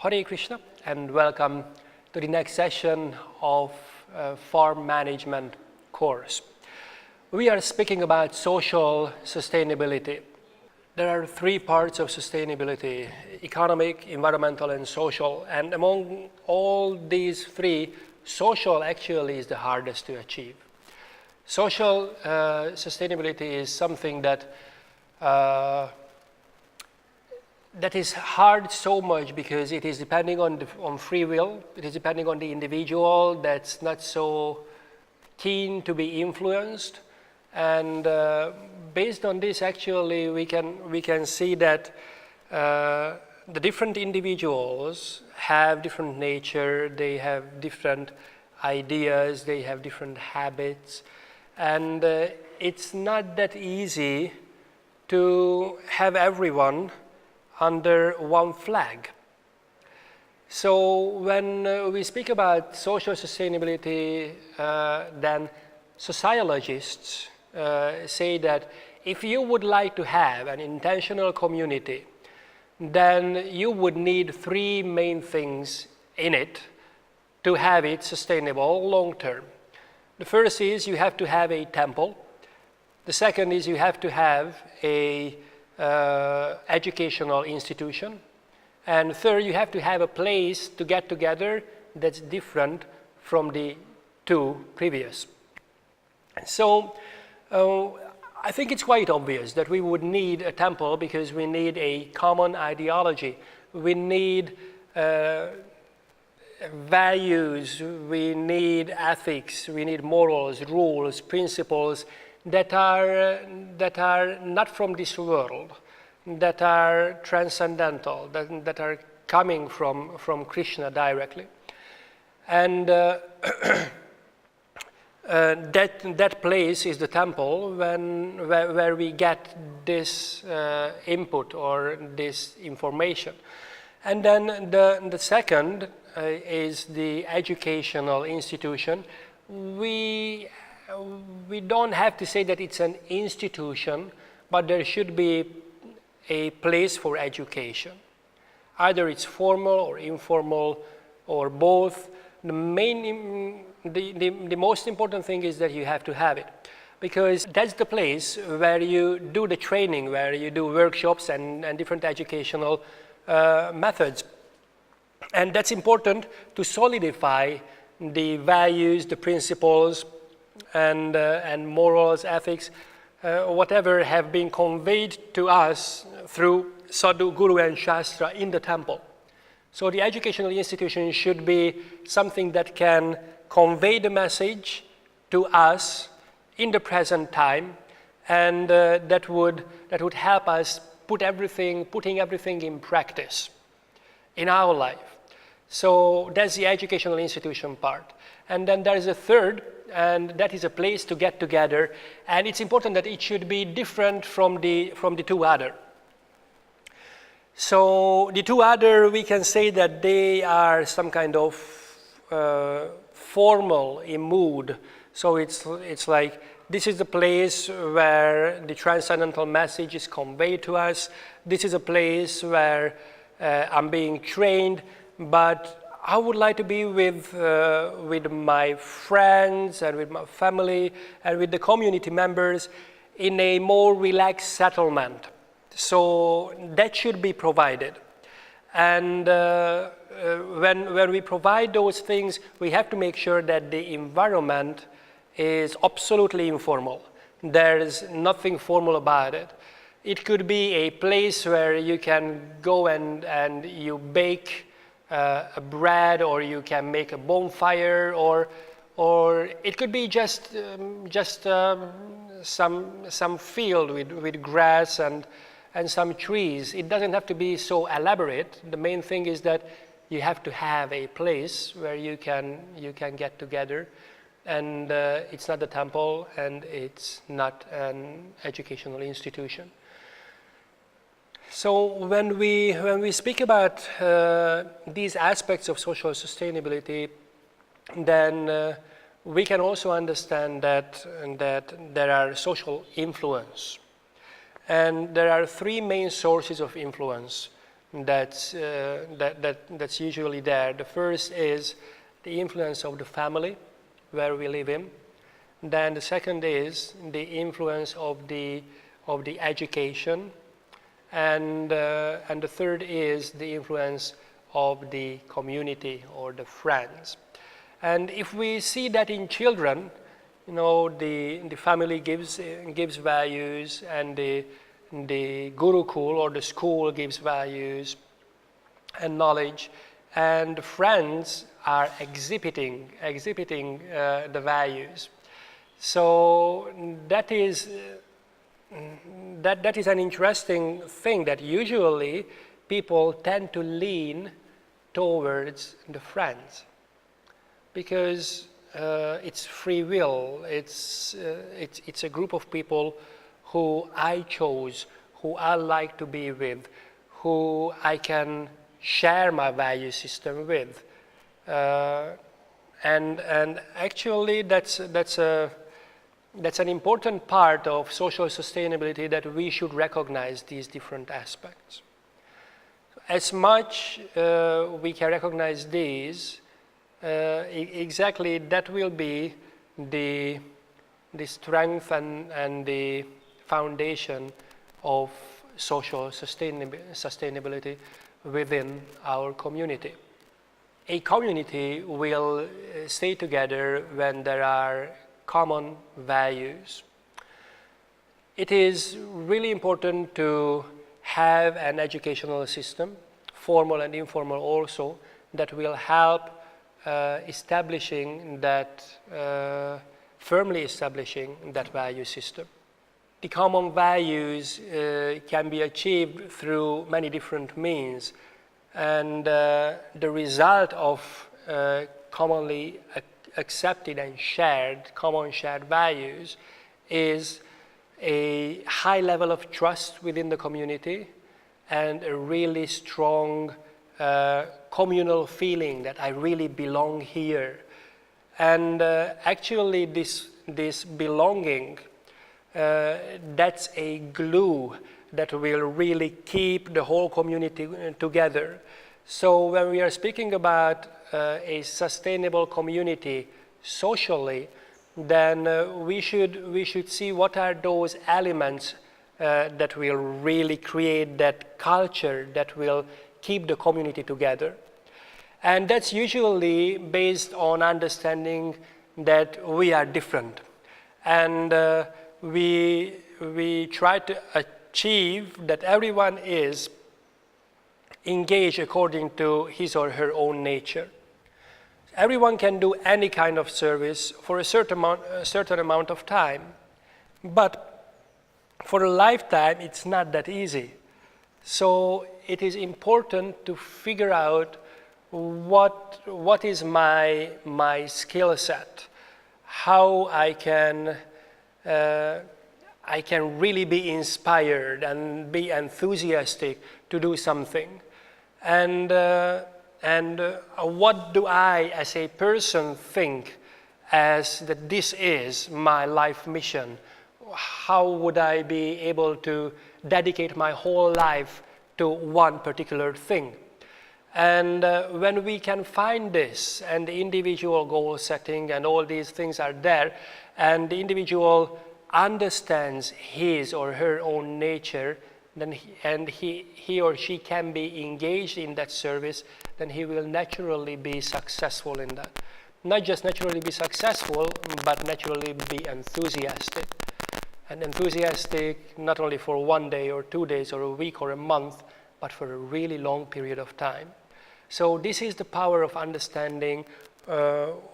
Hare Krishna and welcome to the next session of Farm Management course. We are speaking about social sustainability. There are three parts of sustainability: economic, environmental and social. And among all these three, social actually is the hardest to achieve. Social sustainability is something that is hard so much because it is depending on free will. It is depending on the individual that's not so keen to be influenced, and based on this, actually, we can see that the different individuals have different nature. They have different ideas. They have different habits, and it's not that easy to have everyone under one flag. So when we speak about social sustainability, then sociologists say that if you would like to have an intentional community, then you would need three main things in it to have it sustainable long term. The first is you have to have a temple. The second is you have to have a educational institution, and third, you have to have a place to get together that's different from the two previous. So I think it's quite obvious that we would need a temple because we need a common ideology. We need values, we need ethics, we need morals, rules, principles that are not from this world, that are transcendental, that are coming from Krishna directly. And that place is the temple where we get this input or this information. And then the second is the educational institution. We don't have to say that it's an institution, but there should be a place for education. Either it's formal or informal or both. The most important thing is that you have to have it, because that's the place where you do the training, where you do workshops and different educational methods. And that's important to solidify the values, the principles, and morals, ethics, whatever have been conveyed to us through Sadhu, Guru and Shastra in the temple. So the educational institution should be something that can convey the message to us in the present time, and that would help us putting everything in practice in our life. So that's the educational institution part. And then there is a third, and that is a place to get together, and it's important that it should be different from the two other. So the two other, we can say that they are some kind of formal in mood. So it's like this is the place where the transcendental message is conveyed to us. This is a place where I'm being trained, but I would like to be with my friends and with my family and with the community members in a more relaxed settlement. So that should be provided. And when we provide those things, we have to make sure that the environment is absolutely informal. There's nothing formal about it. It could be a place where you can go and you bake a bread, or you can make a bonfire, or it could be just some field with grass and some trees. It doesn't have to be so elaborate. The main thing is that you have to have a place where you can get together, and it's not the temple and it's not an educational institution. So when we speak about these aspects of social sustainability, then we can also understand that there are social influence. And there are three main sources of influence. that's usually there. The first is the influence of the family where we live in. Then the second is the influence of the education, and the third is the influence of the community or the friends. And if we see that in children, you know, the family gives values, and the Gurukul or the school gives values and knowledge, and the friends are exhibiting the values. So that is an interesting thing, that usually people tend to lean towards the friends because it's free will. It's a group of people who I chose, who I like to be with, who I can share my value system with, and actually that's an important part of social sustainability, that we should recognize these different aspects. As much we can recognize these, exactly that will be the strength and the foundation of social sustainability within our community. A community will stay together when there are common values. It is really important to have an educational system, formal and informal also, that will help firmly establishing that value system. The common values can be achieved through many different means, and the result of commonly accepted and common shared values is a high level of trust within the community and a really strong communal feeling that I really belong here. And actually this belonging, that's a glue that will really keep the whole community together. So when we are speaking about a sustainable community socially, then we should see what are those elements that will really create that culture that will keep the community together. And that's usually based on understanding that we are different, and we try to achieve that everyone is engaged according to his or her own nature. Everyone can do any kind of service for a certain amount of time, but for a lifetime it's not that easy. So it is important to figure out what is my skill set, how I can really be inspired and be enthusiastic to do something, and what do I as a person think as that this is my life mission. How would I be able to dedicate my whole life to one particular thing? And when we can find this, and the individual goal setting and all these things are there, and the individual understands his or her own nature, then he or she can be engaged in that service, then he will naturally be successful in that. Not just naturally be successful, but naturally be enthusiastic. And enthusiastic not only for 1 day or 2 days or a week or a month, but for a really long period of time. So this is the power of understanding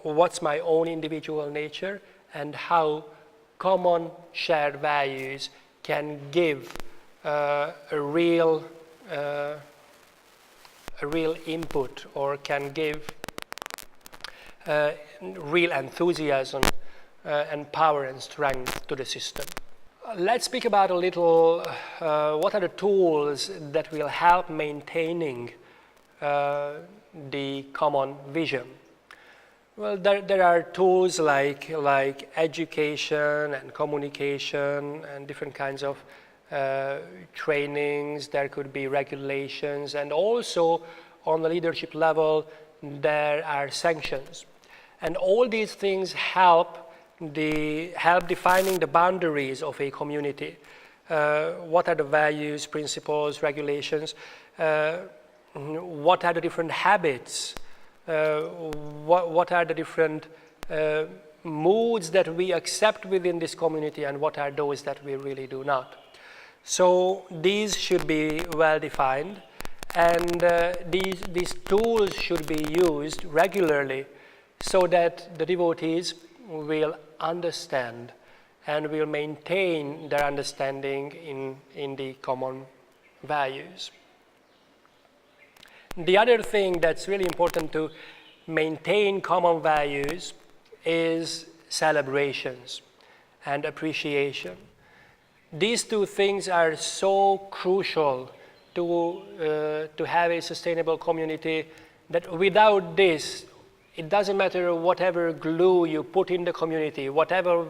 what's my own individual nature and how common shared values can give a real input, or can give real enthusiasm and power and strength to the system. Let's speak about a little what are the tools that will help maintaining the common vision. Well, there are tools like education and communication and different kinds of trainings, there could be regulations, and also on the leadership level there are sanctions. And all these things help defining the boundaries of a community. What are the values, principles, regulations? What are the different habits? What are the different moods that we accept within this community, and what are those that we really do not? So these should be well defined, and these tools should be used regularly so that the devotees will understand and will maintain their understanding in the common values. The other thing that's really important to maintain common values is celebrations and appreciation. These two things are so crucial to have a sustainable community that without this, it doesn't matter whatever glue you put in the community, whatever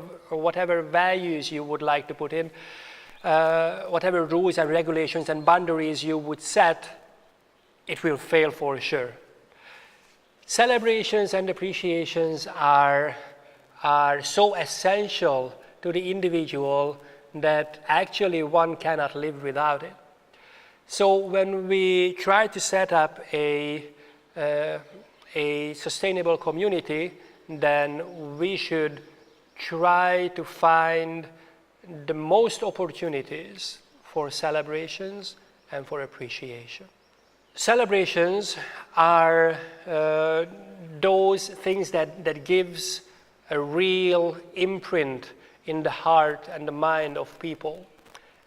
values you would like to put in, whatever rules and regulations and boundaries you would set, it will fail for sure. Celebrations and appreciations are so essential to the individual that actually one cannot live without it. So when we try to set up a sustainable community, then we should try to find the most opportunities for celebrations and for appreciation. Celebrations are those things that gives a real imprint in the heart and the mind of people.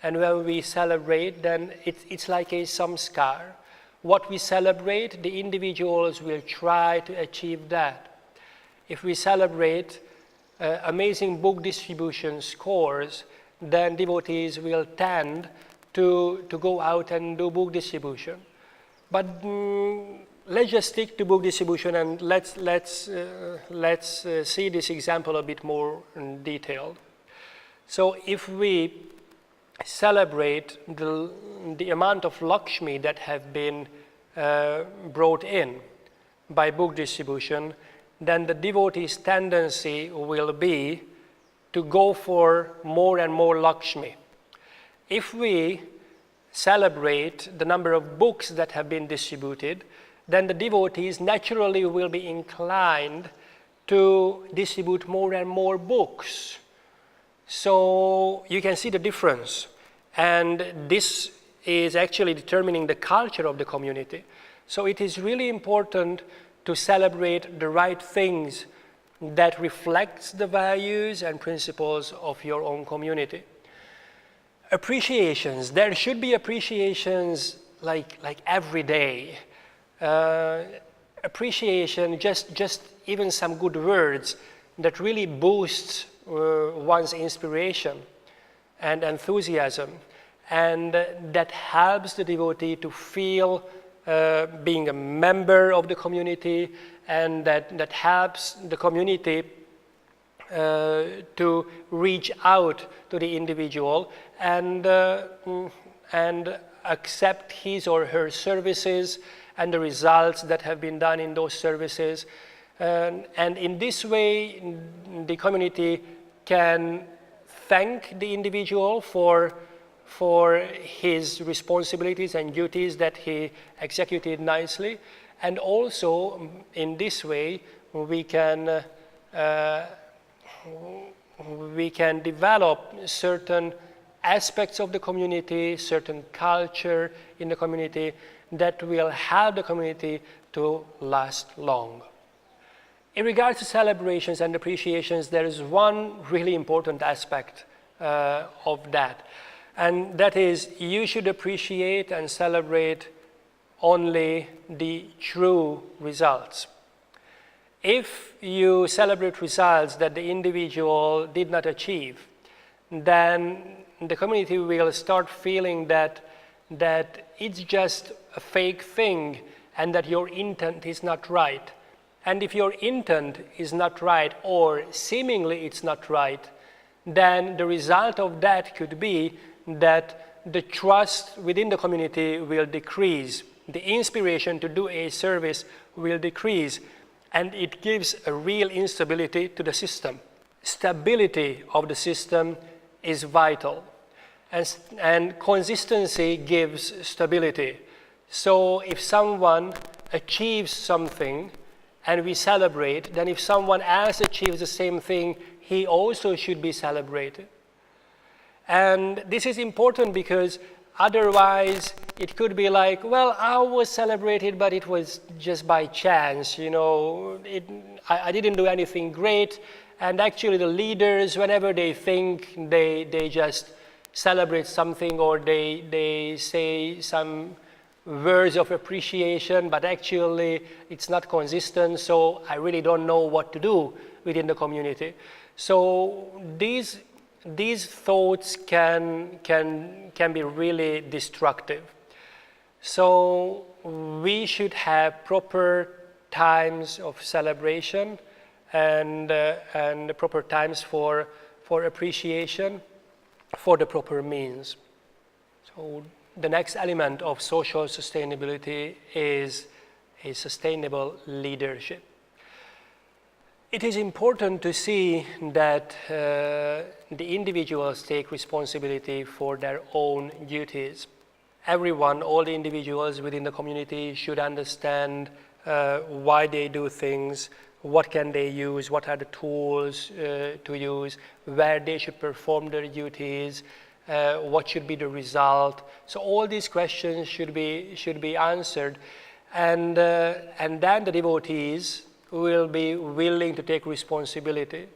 And when we celebrate, then it's like a samskar. What we celebrate, the individuals will try to achieve that. If we celebrate amazing book distribution scores, then devotees will tend to go out and do book distribution. But let's just stick to book distribution, and let's see this example a bit more detailed. So if we celebrate the amount of Lakshmi that have been brought in by book distribution, then the devotee's tendency will be to go for more and more Lakshmi. If we celebrate the number of books that have been distributed, then the devotees naturally will be inclined to distribute more and more books. So you can see the difference. And this is actually determining the culture of the community. So it is really important to celebrate the right things that reflects the values and principles of your own community. Appreciations. There should be appreciations like every day. Appreciation, just even some good words that really boosts one's inspiration and enthusiasm, and that helps the devotee to feel being a member of the community, and that helps the community to reach out to the individual and accept his or her services and the results that have been done in those services. And in this way, the community can thank the individual for his responsibilities and duties that he executed nicely. And also, in this way, we can develop certain aspects of the community, certain culture in the community that will help the community to last long. In regards to celebrations and appreciations, there is one really important aspect of that. And that is, you should appreciate and celebrate only the true results. If you celebrate results that the individual did not achieve, then the community will start feeling that it's just a fake thing and that your intent is not right. And if your intent is not right, or seemingly it's not right, then the result of that could be that the trust within the community will decrease. The inspiration to do a service will decrease, and it gives a real instability to the system. Stability of the system is vital, and consistency gives stability. So if someone achieves something and we celebrate, then if someone else achieves the same thing, he also should be celebrated. And this is important because otherwise it could be like, well, I was celebrated, but it was just by chance, you know, I didn't do anything great. And actually the leaders, whenever they think, they just celebrate something, or they say some words of appreciation, but actually it's not consistent, so I really don't know what to do within the community. So these thoughts can be really destructive. So we should have proper times of celebration and proper times for appreciation for the proper means. So the next element of social sustainability is a sustainable leadership. It is important to see that the individuals take responsibility for their own duties. Everyone, all the individuals within the community should understand why they do things, what can they use, what are the tools to use, where they should perform their duties, what should be the result. So all these questions should be answered, and then the devotees will be willing to take responsibility.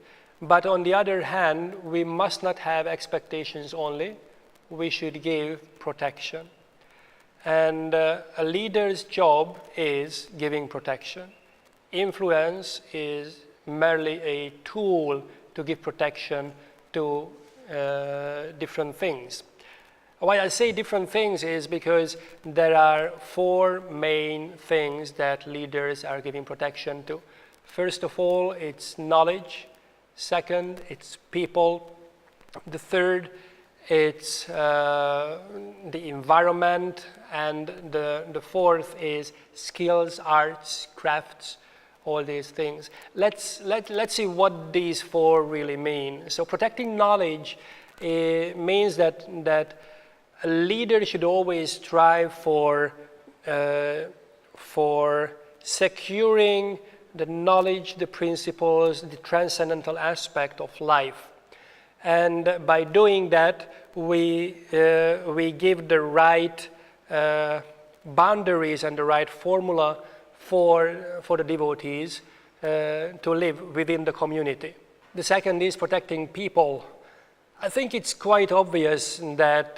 But on the other hand, we must not have expectations only. We should give protection. And a leader's job is giving protection. Influence is merely a tool to give protection to different things. Why I say different things is because there are four main things that leaders are giving protection to. First of all, it's knowledge. Second, it's people. The third, it's the environment. And the fourth is skills, arts, crafts, all these things. Let's see what these four really mean. So protecting knowledge means that a leader should always strive for securing the knowledge, the principles, the transcendental aspect of life. And by doing that, we give the right boundaries and the right formula for the devotees to live within the community. The second is protecting people. I think it's quite obvious that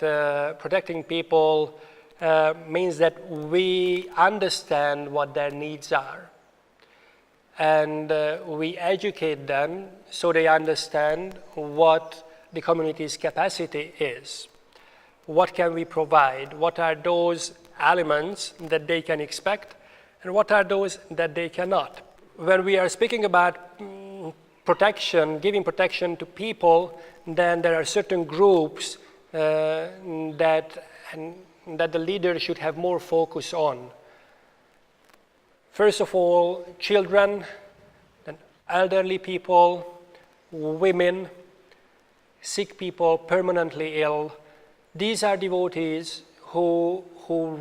protecting people means that we understand what their needs are, and we educate them so they understand what the community's capacity is. What can we provide? What are those elements that they can expect, and what are those that they cannot? When we are speaking about protection, giving protection to people, then there are certain groups that the leader should have more focus on. First of all, children, then elderly people, women, sick people, permanently ill. These are devotees who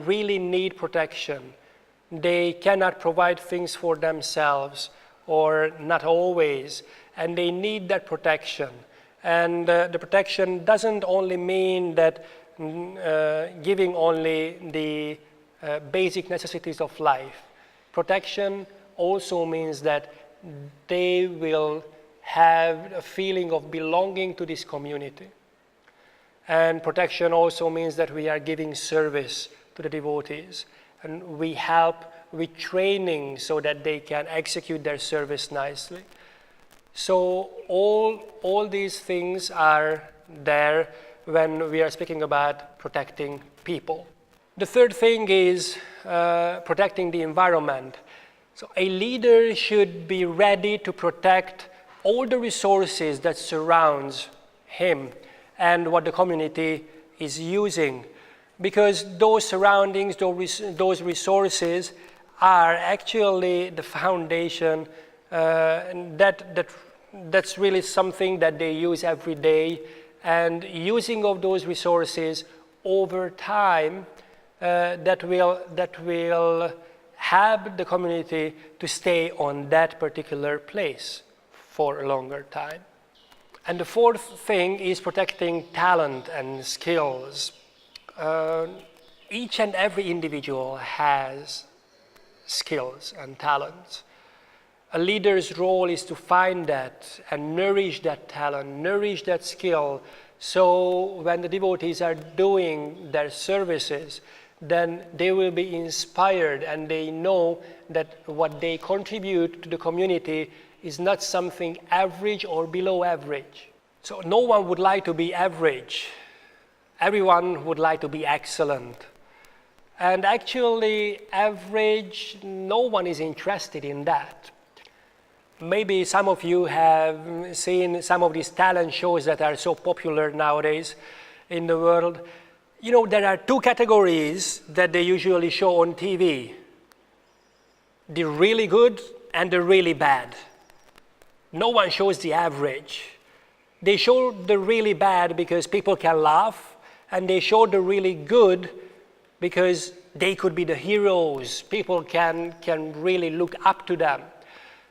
really need protection. They cannot provide things for themselves, or not always, and they need that protection. And the protection doesn't only mean that giving only the basic necessities of life. Protection also means that they will have a feeling of belonging to this community. And protection also means that we are giving service to the devotees, and we help with training so that they can execute their service nicely. So all these things are there when we are speaking about protecting people. The third thing is protecting the environment. So a leader should be ready to protect all the resources that surrounds him and what the community is using, because those surroundings, those resources are actually the foundation. That's really something that they use every day, and using of those resources over time that will help the community to stay on that particular place for a longer time. And the fourth thing is protecting talent and skills. Each and every individual has skills and talents. A leader's role is to find that and nourish that talent, nourish that skill, so when the devotees are doing their services, then they will be inspired and they know that what they contribute to the community is not something average or below average. So no one would like to be average. Everyone would like to be excellent. And actually, average, no one is interested in that. Maybe some of you have seen some of these talent shows that are so popular nowadays in the world. You know, there are two categories that they usually show on TV. The really good and the really bad. No one shows the average. They show the really bad because people can laugh, and they show the really good because they could be the heroes. People can really look up to them.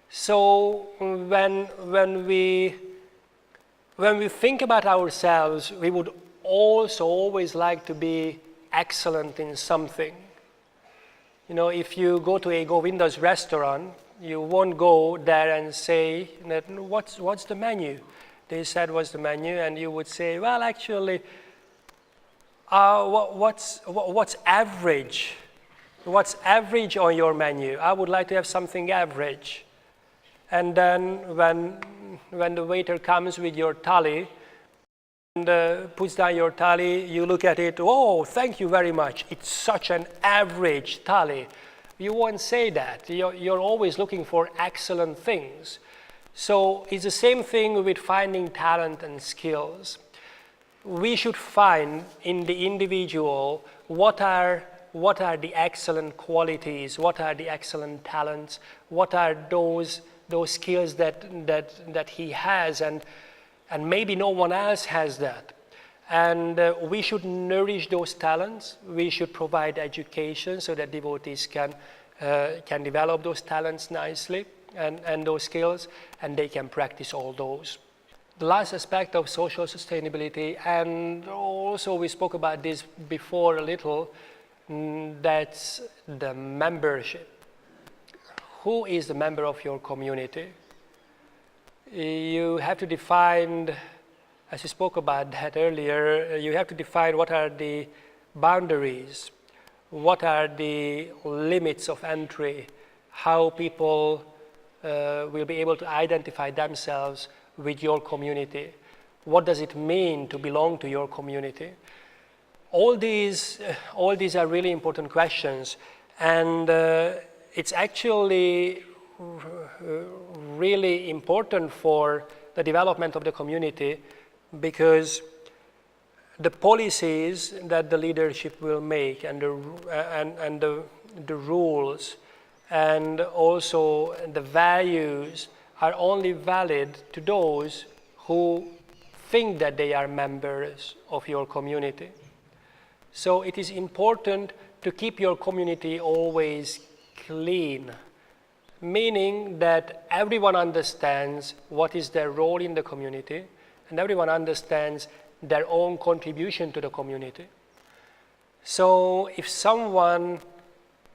So when we think about ourselves, we would also always like to be excellent in something. You know, if you go to a Govinda's restaurant, you won't go there and say, what's the menu? They said, what's the menu? And you would say, well, actually, what's average? What's average on your menu? I would like to have something average. And then when the waiter comes with your thali and puts down your thali, you look at it, oh, thank you very much. It's such an average thali. You won't say that. You're always looking for excellent things. So it's the same thing with finding talent and skills. We should find in the individual what are the excellent qualities, what are the excellent talents, what are those skills that he has, and maybe no one else has that. And we should nourish those talents. We should provide education so that devotees can develop those talents nicely and those skills, and they can practice all those. The last aspect of social sustainability, and also we spoke about this before a little, that's the membership. Who is the member of your community? You have to define, as you spoke about that earlier, you have to define what are the boundaries, what are the limits of entry, how people will be able to identify themselves with your community. What does it mean to belong to your community? All these are really important questions, and it's actually really important for the development of the community, because the policies that the leadership will make and the rules and also the values are only valid to those who think that they are members of your community. So it is important to keep your community always clean, meaning that everyone understands what is their role in the community, and everyone understands their own contribution to the community. So if someone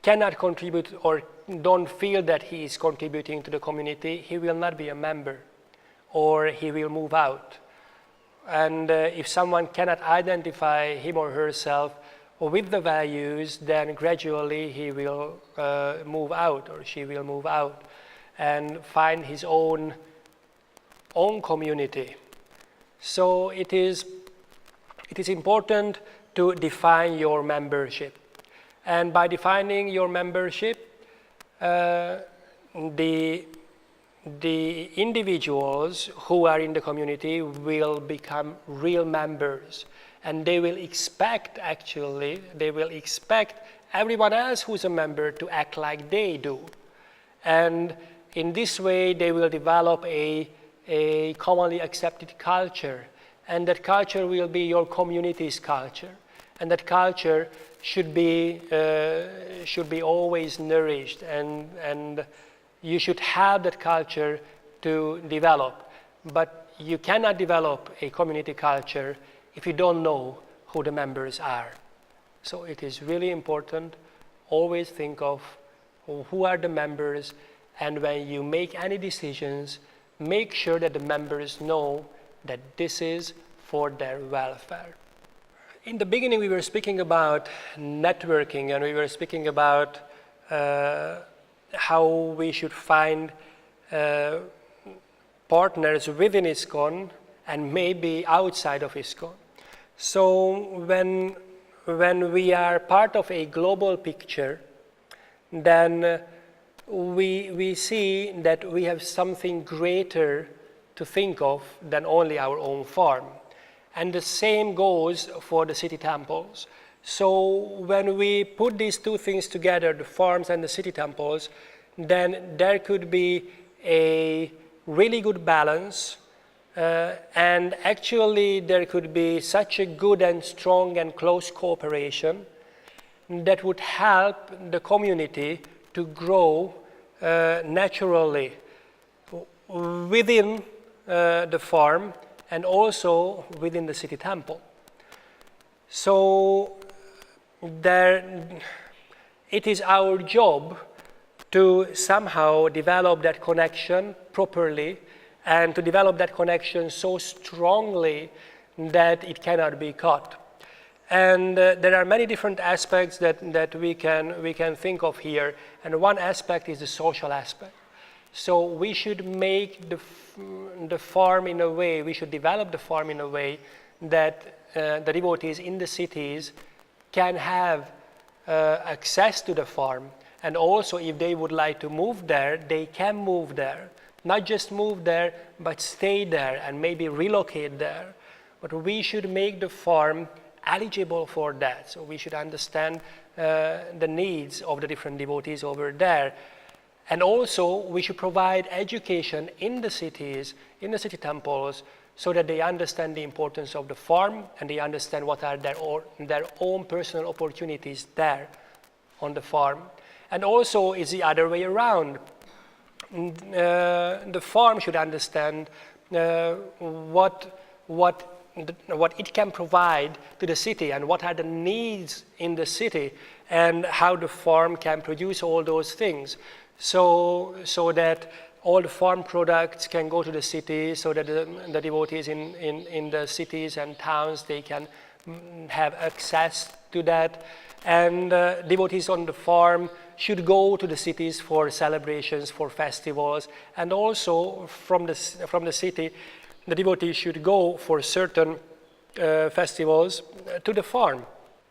cannot contribute or don't feel that he is contributing to the community, he will not be a member, or he will move out. And if someone cannot identify him or herself with the values, then gradually he will move out, or she will move out and find his own community. So it is important to define your membership. And by defining your membership, the individuals who are in the community will become real members. And they will expect, actually, everyone else who's a member to act like they do. And in this way, they will develop a commonly accepted culture. And that culture will be your community's culture. And that culture should be always nourished, and you should have that culture to develop. But you cannot develop a community culture if you don't know who the members are. So it is really important, always think of who are the members, and when you make any decisions, make sure that the members know that this is for their welfare. In the beginning, we were speaking about networking, and we were speaking about how we should find partners within ISKCON and maybe outside of ISKCON. So when we are part of a global picture, then we see that we have something greater to think of than only our own farm. And the same goes for the city temples. So when we put these two things together, the farms and the city temples, then there could be a really good balance, and actually there could be such a good and strong and close cooperation that would help the community to grow naturally within the farm and also within the city temple. So it is our job to somehow develop that connection properly, and to develop that connection so strongly that it cannot be cut. And there are many different aspects that we can think of here, and one aspect is the social aspect. So we should make the farm in a way, we should develop the farm in a way that the devotees in the cities can have access to the farm, and also if they would like to move there, they can move there. Not just move there, but stay there and maybe relocate there. But we should make the farm eligible for that. So we should understand the needs of the different devotees over there. And also we should provide education in the cities, in the city temples, so that they understand the importance of the farm and they understand what are their own personal opportunities there on the farm. And also it's the other way around. The farm should understand what it can provide to the city and what are the needs in the city and how the farm can produce all those things, so that all the farm products can go to the city, so that the devotees in the cities and towns, they can have access to that. And devotees on the farm should go to the cities for celebrations, for festivals, and also from the city, the devotees should go for certain festivals to the farm.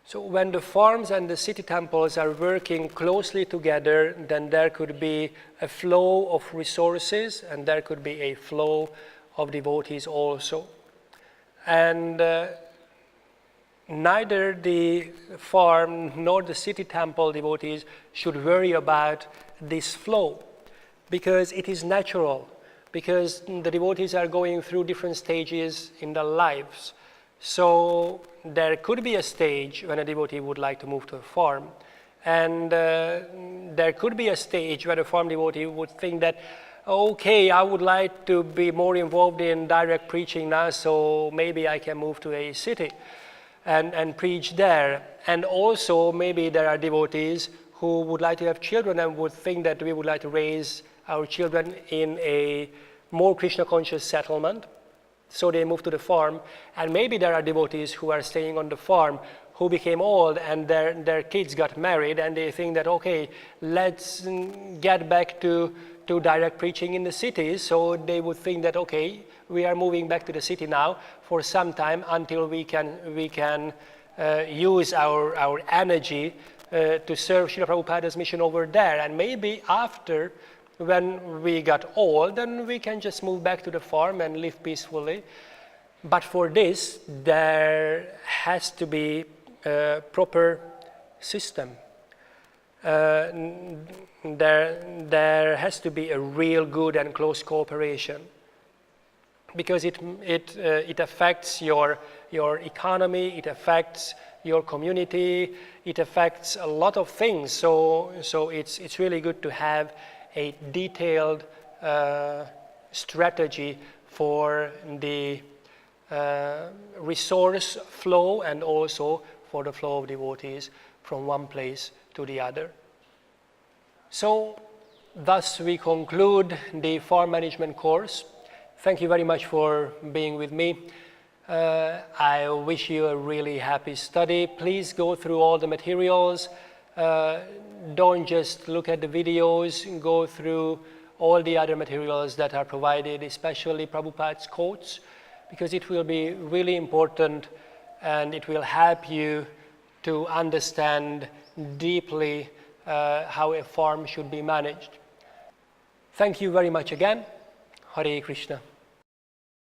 So when the farms and the city temples are working closely together, then there could be a flow of resources and there could be a flow of devotees also. And neither the farm nor the city temple devotees should worry about this flow, because it is natural, because the devotees are going through different stages in their lives. So there could be a stage when a devotee would like to move to a farm, and there could be a stage where a farm devotee would think that, okay, I would like to be more involved in direct preaching now, so maybe I can move to a city and preach there. And also maybe there are devotees who would like to have children and would think that we would like to raise our children in a more Krishna conscious settlement, so they move to the farm. And maybe there are devotees who are staying on the farm who became old and their kids got married, and they think that, okay, let's get back to direct preaching in the cities. So they would think that, okay, we are moving back to the city now for some time until we can use our energy to serve Srila Prabhupada's mission over there. And maybe after, when we got old, then we can just move back to the farm and live peacefully. But for this, there has to be a proper system. There has to be a real good and close cooperation, because it affects your economy, it affects your community, it affects a lot of things. So it's really good to have a detailed strategy for the resource flow and also for the flow of devotees from one place to the other. So thus we conclude the farm management course. Thank you very much for being with me. I wish you a really happy study. Please go through all the materials. Don't just look at the videos, go through all the other materials that are provided, especially Prabhupada's quotes, because it will be really important and it will help you to understand deeply how a farm should be managed. Thank you very much again. Hare Krishna.